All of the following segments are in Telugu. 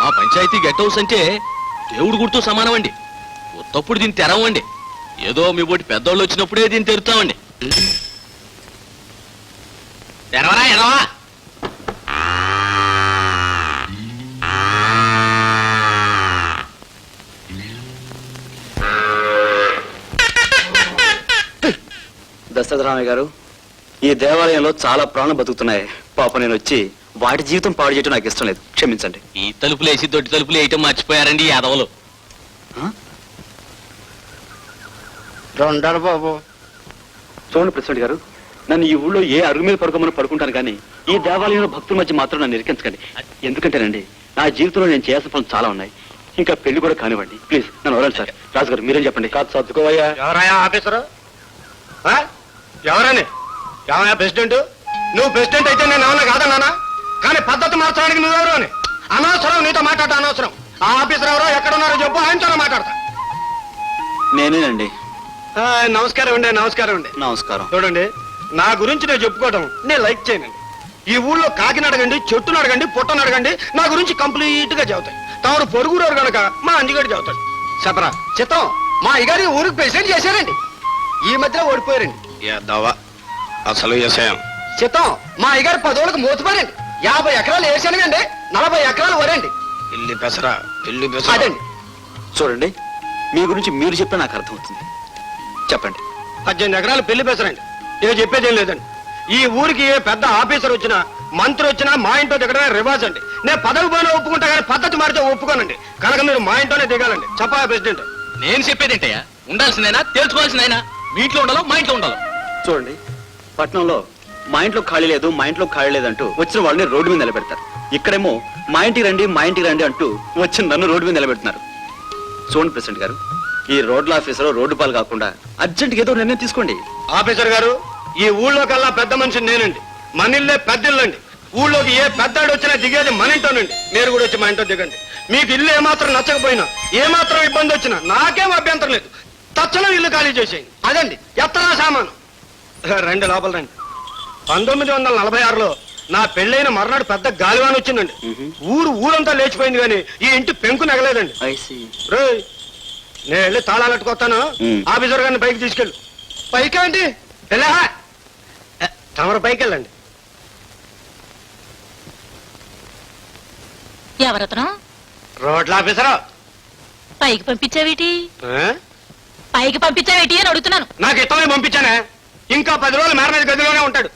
మా పంచాయతీ గెట్ హౌస్ అంటే దేవుడు గుర్తు సమానం అండి. ఉత్తప్పుడు దీన్ని తెరవండి. ఏదో మీ బోటి పెద్దోళ్ళు వచ్చినప్పుడే దీన్ని తెరుతామండి. తెరవరా ఎదవా. దశరథరామయ్య గారు, ఈ దేవాలయంలో చాలా ప్రాణం బతుకుతున్నాయి. పాప నేను వచ్చి వాటి జీవితం పాడు చేయటం నాకు ఇష్టం లేదు, క్షమించండి. ఈ తలుపులు వేసి దొడ్డి తలుపులు వేయటం మర్చిపోయారండి యాదవలు. బాబు చూడండి ప్రెసిడెంట్ గారు, నన్ను ఈ ఊళ్ళో ఏ అరుగు మీద పడుకోమని పడుకుంటాను కానీ ఈ దేవాలయంలో భక్తుల మధ్య మాత్రం నన్ను ఇరికించకండి. ఎందుకంటేనండి నా జీవితంలో నేను చేయాల్సిన పనులు చాలా ఉన్నాయి. ఇంకా పెళ్లి కూడా కానివ్వండి, ప్లీజ్ నన్ను వదలండి సార్. రాజు గారు మీరేం చెప్పండి. కాదు సర్దుకోవయ్యా. ఎవరయ్యా ఆఫీసరు? ఎవరని? ఏమయ్యా ప్రెసిడెంట్? నువ్వు ప్రెసిడెంట్ అయితే నేను ఏమన్నా కాదన్నానా? కానీ పద్ధతి మార్చడానికి నువ్వెవరు అని అనవసరం. నీతో మాట్లాడతా అనవసరం. ఆ ఆఫీసర్ ఎవరో ఎక్కడున్నారో చెప్పు, ఆయనతో మాట్లాడతా. నేనేనండి. నమస్కారం అండి. నమస్కారం అండి. నమస్కారం. చూడండి, నా గురించి నేను చెప్పుకోవటం నేను లైక్ చేయనండి. ఈ ఊళ్ళో కాకిని అడగండి, చెట్టును అడగండి, పుట్టను అడగండి, నా గురించి కంప్లీట్ గా చెబుతాయి. తమరు పొరుగురారు కనుక మా అంజిగాడు చెబుతాడు. చెప్పరా చిత్తం, మా అయ్యగారి ఊరికి ప్రెసిడెంట్ చేశారండి. ఈ మధ్యలో ఓడిపోయారండి. అసలు చిత్తం, మా అయ్యగారు 10 రోజులకు మూతపోయారండి. 50 ఎకరాలు వేసానండి, 40 ఎకరాలు వరండి. పిల్లి పెసరా పిల్లి అదండి. చూడండి, మీ గురించి మీరు చెప్తే నాకు అర్థమవుతుంది. చెప్పండి. 18 ఎకరాలు పెళ్లి పెసరండి. నేను చెప్పేదేం లేదండి. ఈ ఊరికి ఏ పెద్ద ఆఫీసర్ వచ్చినా, మంత్రి వచ్చినా మా ఇంట్లో దిగడమే రివాజ్ అండి. నేను పదవి పోయినా ఒప్పుకుంటా కానీ పద్ధతి మారితే ఒప్పుకోనండి. కనుక మీరు మా ఇంట్లోనే దిగాలండి. చెప్పా ప్రెసిడెంట్. నేను చెప్పేది ఏంటయ్యా? ఉండాల్సిందైనా తెలుసుకోవాల్సిందైనా మీ ఇంట్లో ఉండాలో మా ఇంట్లో ఉండాలో. చూడండి, పట్నంలో మా ఇంట్లో ఖాళీ లేదు, మా ఇంట్లో ఖాళీ లేదంటూ వచ్చిన వాళ్ళని రోడ్డు మీద నిలబెడతారు. ఇక్కడేమో మా ఇంటికి రండి, మా ఇంటికి రండి అంటూ వచ్చిన నన్ను రోడ్డు మీద నిలబెడుతున్నారు. చూడండి ప్రెసిడెంట్ గారు, ఈ రోడ్ల ఆఫీసర్ రోడ్డు పాలు కాకుండా అర్జెంట్ ఏదో నిర్ణయం తీసుకోండి. ఆఫీసర్ గారు, ఈ ఊళ్ళో కల్లా పెద్ద మనిషిని నేనండి. మన ఇల్లే పెద్ద ఇల్లండి. ఊళ్ళోకి ఏ పెద్దాడు వచ్చినా దిగేది మన ఇంటోనండి. మీరు కూడా వచ్చి మా ఇంట్లో దిగండి. మీకు ఇల్లు ఏమాత్రం నచ్చకపోయినా, ఏమాత్రం ఇబ్బంది వచ్చినా నాకేం అభ్యంతరం లేదు. తక్షణం ఇల్లు ఖాళీ చేసేయండి. అదండి ఎత్తనా సామాను. రండి లోపల రండి. 1946లో నా పెళ్ళైన మర్నాడు పెద్ద గాలివాన వచ్చిందండి. ఊరంతా లేచిపోయింది కానీ ఈ ఇంటి పెంకు నెగలేదండి. నేను వెళ్ళి తాళాలట్టుకొస్తాను. ఆఫీసర్ గారిని పైకి తీసుకెళ్ళు. పైకి అండి వెళ్ళా, తమరు పైకి వెళ్ళండి. ఎవరతను? రోడ్ల ఆఫీసరా. పైకి పంపించావేటి? పైకి పంపించావేటి అని అడుగుతున్నాను. నాకు ఇష్టమై పంపించానే. ఇంకా 10 రోజులు మేడ మీద గదిలోనే ఉంటాడు.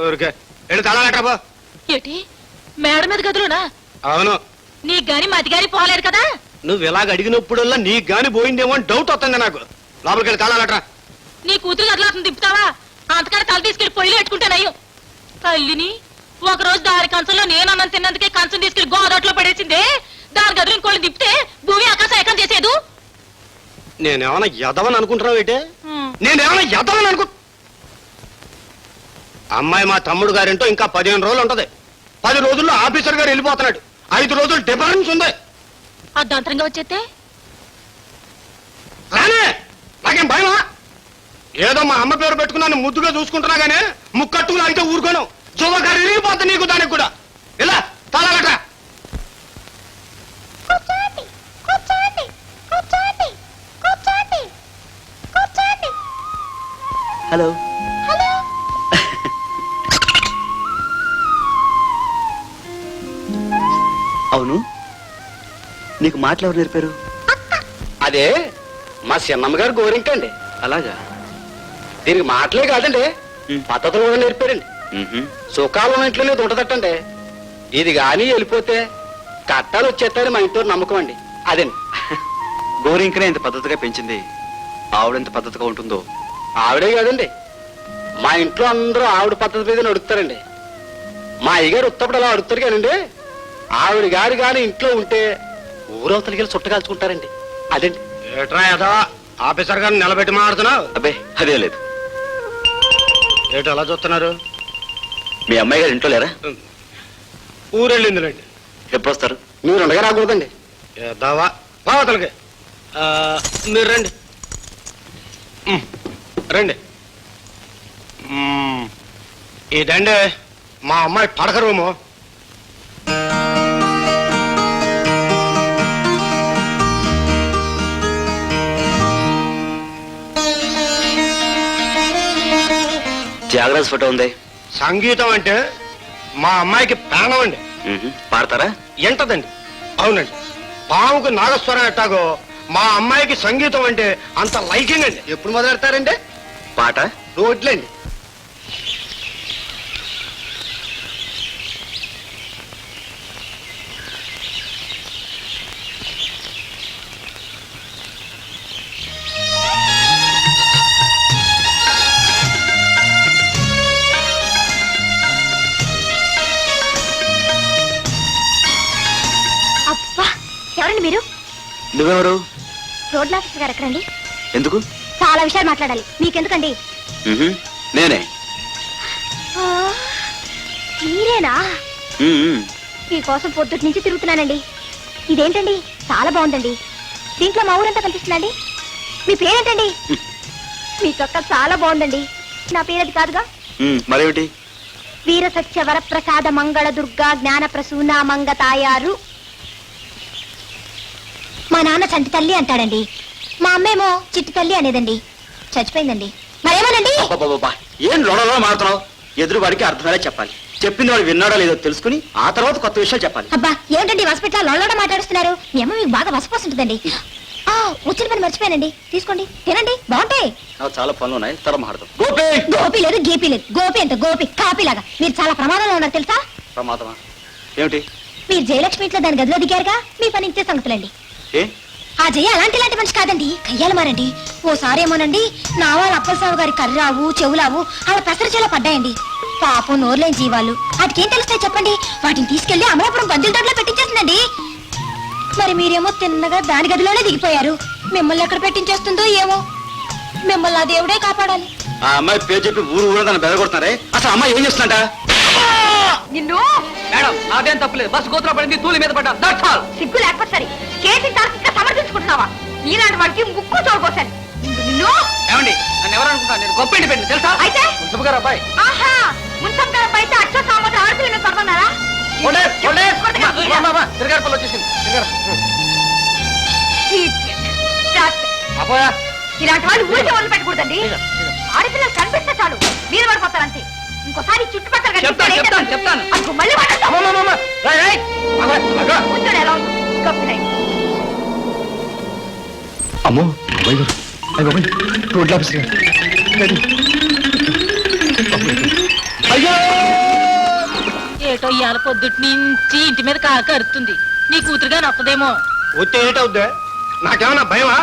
ఊరికే వెళ్ళి తాళాలట్టబో. ఏటి మేడ మీద గదిలోనా? అవును. నీకు గాని మతి గాని పోలేదు కదా. నువ్వు ఇలాగ అడిగినప్పుడల్లా నీకు గాని పోయిందేమో అని డౌట్ వస్తుంది నాకు. లోపలికి వెళ్ళి తాళాలట్రా. నీ కూతురు గదిలో తిప్పుతావా? అంతకాడ తల తీసుకెళ్లి పొయ్యిలో పెట్టుకుంటానయ్యో. తల్లిని ఒకరోజు దారి కంచంలో నేను అన్నం తిన్నందుకే కంచం తీసుకెళ్లి గోదట్లో పడేసిందే. దాని గదిలో ఇంకోళ్ళు తిప్పితే భూమి ఆకాశం ఏకం చేసేదు. నేనేమన్నా ఎదవని అనుకుంటున్నావు ఏంటే? నేనేమన్నా ఎదవని అనుకు అమ్మాయి మా తమ్ముడు గారింటో ఇంకా 15 రోజులు ఉంటది. 10 రోజుల్లో ఆఫీసర్ గారు వెళ్ళిపోతున్నాడు. 5 రోజులు డిఫరెన్స్ ఉంది. అర్ధాంతరంగా వచ్చేస్తే రానే, నాకేం భయమా? ఏదో మా అమ్మ పేరు పెట్టుకున్నాను ముద్దుగా చూసుకుంటున్నా గానీ ముక్కట్టుకుని అయితే ఊరుకోను. శుభకార్యం వెళ్ళిపోతా నీకు దానికి కూడా. ఇలా తాళాలట. హలో. అవును, నీకు మాటలు ఎవరు నేర్పారు? అదే మా చిన్నమ్మ గారు గోరింకండి. అలాగా? దీనికి మాటలే కాదండి, పద్ధతులు కూడా నేర్పారండి. సుఖాలు ఇంట్లోనే ఉంటదట్టండి. ఇది గాని వెళ్ళిపోతే కట్టాలు వచ్చేస్తారని మా ఇంట్లో నమ్మకం అండి. అదండి. గోరింకనే ఇంత పద్ధతిగా పెంచింది, ఆవిడెంత పద్ధతిగా ఉంటుందో. ఆవిడే కాదండి, మా ఇంట్లో అందరూ ఆవిడ పద్ధతి మీద అడుగుతారండి. మా అయ్యగారు ఉత్తప్పుడు అలా అడుగుతారు కానండి, ఆవిడ గారు కానీ ఇంట్లో ఉంటే ఊరవతలికి వెళ్ళి చుట్టకాల్చుకుంటారండి. అదండి. ఏట్రా ఏదో ఆఫీసర్ గారిని నిలబెట్టి మాడుతున్నావు? అబ్బే అదే లేదు. ఏటో అలా చూస్తున్నారు? మీ అమ్మాయి గారు ఇంట్లో లేరా? ఊరెళ్ళిందిలేండి. ఎప్పుడు వస్తారు? మీరు ఉండగా రాకూడదండి. ఏదావా పావతలకి. మీరు రండి రండి. ఇదండి మా అమ్మాయి పడక రూము. త్యాగరాజ్ ఫోటో ఉంది. సంగీతం అంటే మా అమ్మాయికి ప్రాణం అండి. పాడతారా? ఎంటదండి. అవునండి, పాముకు నాగస్వరం ఎట్టాగో మా అమ్మాయికి సంగీతం అంటే అంత లైకింగ్ అండి. ఎప్పుడు మొదలెడతారండి? పాట రోడ్లండి. అబ్బా, ఎవరండి మీరు? నువ్వెవరు? రోడ్ ఆఫీసర్ గారు ఎక్కడండి? ఎందుకు? చాలా విషయాలు మాట్లాడాలి. మీకెందుకండి? నేనే. ఆ, మీరేనా? మ్మ్. మీకోసం పొద్దుటి నుంచి తిరుగుతున్నానండి. ఇదేంటండి, చాలా బాగుందండి. దీంట్లో మా ఊరంతా కనిపిస్తుందండి. మీ పేరేంటండి? మీ చొక్క చాలా బాగుందండి. నా పేరది కాదుగా. మరేమిటి? వీర సత్య వరప్రసాద మంగళ దుర్గా జ్ఞాన ప్రసూన మంగ తాయారు. మా నాన్న చంటి తల్లి అంటాడండి. మా అమ్మేమో చిట్టి తల్లి అనేదండి. చచ్చిపోయిందండి. మరేమోనండి. అబ్బబ్బబ్బబ్బా, ఏం లొడలో మారుతున్నావు? ఎదురు వాడికి అర్థమయ్యేలా చెప్పాలి. చెప్పింది వాడు విన్నాడో లేదో తెలుసుకుని ఆ తర్వాత కొత్త విషయాలు చెప్పాలి. అబ్బా, ఏమిటండి హాస్పిటల్ లొల్లడ మాట్లాడుతున్నారు? మీ అమ్మ మీకు బాగా వసపోతుంటుందండి. వచ్చిన పని మర్చిపోయానండి. తీసుకోండి, తినండి, బాగుంటాయి. నాకు చాలా పనులు ఉన్నాయి, తర్వాత మాట్లాడదాం. గోపి! గోపి లేదు, గీపీ లేదు. గోపి అంటే గోపి, కాపీ లాగా. మీరు చాలా ప్రమాదంలో ఉన్నారు తెలుసా? ప్రమాదమా? ఏమిటి? మీరు జయలక్ష్మి ఇంట్లో దాని గదిలో దిగారుగా, మీ పని ఇంతే సంగతులండి. ఏ? ఆ జయ అలాంటి మనిషి కాదండి, కయ్యాలి మారండి. ఓసారి ఏమోనండి, నా వాళ్ళ అప్పలసావు గారి కర్రావు చెవులావు ఆవిడ పెసరచేలా పడ్డాయండి. పాపం నోర్లేని జీవాలు, వాటికేం తెలుస్తాయి చెప్పండి? వాటిని తీసుకెళ్లి అమలాపురం బంధువుల దొడ్లో పెట్టించేస్తుందండి. మరి మీరేమో తిన్నగా దాని గదిలోనే దిగిపోయారు. మిమ్మల్ని ఎక్కడ పెట్టించేస్తుందో ఏమో. మిమ్మల్ని ఆ దేవుడే కాపాడాలి. ఆ అమ్మాయి పేరు చెప్పి ఊరు ఊరంతా బెదగొడుతున్నారే. అసలు అమ్మాయి ఏం చేస్తుందంట? నిన్ను మేడం నాదేం తప్పలేదు. బస్సు కోతలో పడింది, తూలి మీద పడ్డా. That's all. సిగ్గు లేకపోతే సరే, కేసీ తార్కిక సమర్థించుకుంటున్నావా? నీలాంటి వాడికి ముక్కు చూడబోసాను. నిన్ను ఏమండి నన్ను ఎవరు అనుకుంటా? నేను గొప్ప ఇండిపెండెంట్ తెలుసా? అయితే మున్సిపల్ గారు అబ్బాయి. ఆహా, మున్సం గారు అయితే అచ్చ సామత ఆడపిల్ల మీద పడుతున్నారా? తిరగారు వచ్చేసింది. ఇలాంటి వాళ్ళు ఊరికే వదిలి పెట్టకూడదండి. ఆడపిల్లలు కనిపిస్తే చాలు మీరు పడిపోతారంతే. ఇంకోసారి చుట్టుపక్కల చెప్తాను, చెప్తాను, చెప్తాను. అనుకో, మళ్ళీ మాట్లాడతాం. కూర్చోడు ఎలా ఉంది? గొప్పనాయి. అమ్మో రోడ్ల ఆఫీసర్ అయ్యో! ఏటో ఇవాళ పొద్దుటి నుంచి ఇంటి మీద కాక అరుతుంది. నీ కూతురుగా నొక్కదేమో. వచ్చే ఏటవుద్దే? నాకేమన్నా భయమా?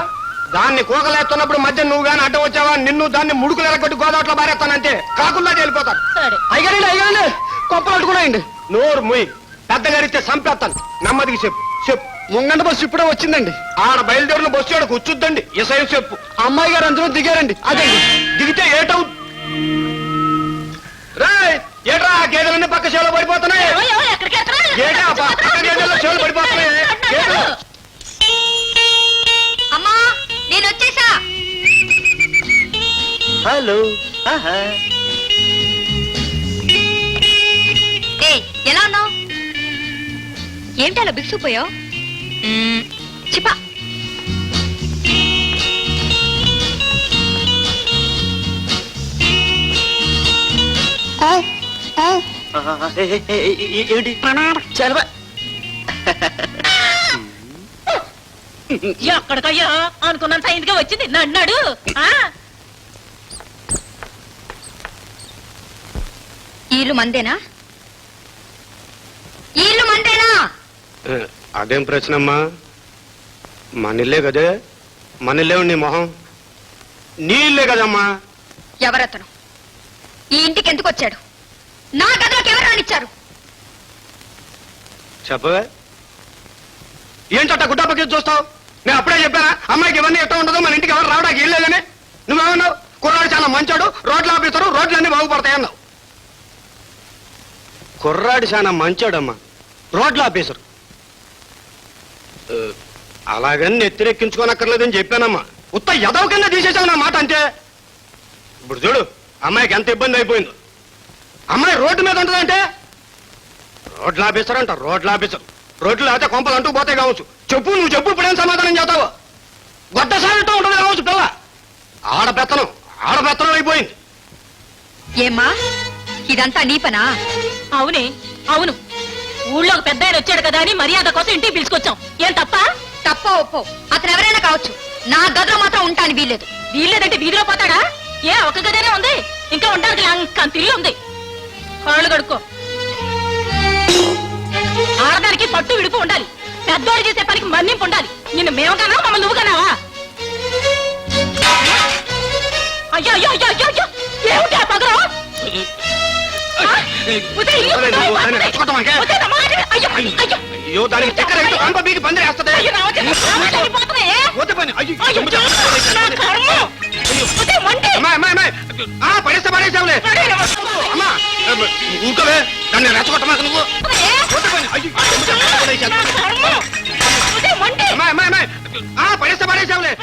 దాన్ని కూకలేస్తున్నప్పుడు మధ్య నువ్వు గాని అడ్డం వచ్చావా, నిన్ను దాన్ని ముడుకులు ఎలగొట్టి గోదావట్లో బారేస్తానంటే కాకుల్లా వెళ్ళిపోతాను. సరే, అయ్యారండి, అయ్యారండి, కొప్పలు అట్టుకున్నాయండి. నోరు ముయ్, పెద్దగారిస్తే చంపేస్తాను. నెమ్మదికి చెప్పు చెప్పు. ముంగంట బస్సు ఇప్పుడే వచ్చిందండి. ఆడ బయలుదేరిన బస్సు ఆడ కూర్చుద్దండి. ఇసయం చెప్పు. అమ్మాయి గారు అందులో దిగారండి. అదండి, దిగితే ఏటవు రే ఏట్రా గేదెలన్నీ పక్క చేలో పడిపోతున్నాయి. ఎక్కడికి వెళ్తున్నారు? ఏటా పక్క గేదెల్లో చేలు పడిపోతున్నాయి. ఏటా? అమ్మా, నేను వచ్చేసా. హలో. ఆహా. ఎలా ఉన్నావు? ఏమిటి అలా బిగుసిపోయావు? చిపా. ఏమిటి? చాలా ఎక్కడికయ్యా అనుకున్నంత అయిందిగా వచ్చింది. నన్నాడు ఇల్లు మందేనా? ఇల్లు మందేనా? అదేం ప్రశ్నమ్మా? మనిల్లే కదే. మనిల్లే నీ మొహం. నీ ఇల్లే కదమ్మా. ఎవరతను? ఈ ఇంటికి ఎందుకు వచ్చాడు? నా గదిలోకి ఎవరు రానిచ్చారు? చెప్పవే. ఏంటట్ట గుడ్డప్పకి చూస్తావు? నేను అప్పుడే చెప్పానా అమ్మాయికి ఇవన్నీ ఎట్లా ఉండదు, మన ఇంటికి ఎవరు రావడానికి ఇల్లేదని. నువ్వేమన్నావు? కుర్రాడు చాలా మంచాడు, రోడ్లు ఆపేస్తారు, రోడ్లన్నీ బాగుపడతాయి అన్నావు. కుర్రాడు చాలా మంచాడమ్మా, రోడ్లు ఆపేశారు. అలాగని నెత్తిరెక్కించుకోనక్కర్లేదని చెప్పానమ్మా. ఉత్త ఎదవ కింద తీసేసావు నా మాట అంతే. ఇప్పుడు చూడు అమ్మాయికి ఎంత ఇబ్బంది అయిపోయిందో. అమ్మాయి రోడ్డు మీద ఉంటుందంటే రోడ్లు ఆపేస్తారంట. రోడ్లు ఆపేశారు. రోడ్లు అయితే కొంపలు అంటూ పోతే కావచ్చు. చెప్పు, నువ్వు చెప్పు. ఇప్పుడేం సమాధానం చెప్తావు? గొడ్డ సాగుతూ ఉంటుంది కావచ్చు పిల్ల. ఆడపెత్తనం అయిపోయింది. ఏమ్మా ఇదంతా నీ పనా? అవునే అవును, ఊళ్ళో ఒక పెద్ద ఆయన వచ్చాడు కదా అని మర్యాద కోసం ఇంటికి పిలుచుకొచ్చాం. ఏం తప్ప? తప్పో ఒప్పో అతను ఎవరైనా కావచ్చు, నా గదిలో మాత్రం ఉంటాను వీల్లేదు. వీల్లేదంటే వీధిలో పోతాడా? ఏ ఒక గదేనే ఉంది, ఇంకా ఉండడానికి లంకంత ఇల్లు ఉంది. కాళ్ళు కడుక్కో. ఆడదానికి పట్టు విడుపు ఉండాలి, పెద్దోడు చేసే పనికి మన్నింపు ఉండాలి. నిన్ను మేము కన్నా మమ్మల్ని నువ్వు కన్నావా? అయ్యో అయ్యో అయ్యో అయ్యో అయ్యో, ఏమిటి ఆ పగరం? అయ్యో దానికి చక్కెర అయితే కంప బీకి పందిరి వేస్తుంది. పడేస్తే పడేసావులే అమ్మా, ఊరుకోవే దాన్ని రెచ్చగొట్టమాక నువ్వు. పడేస్తే పడేసావులే.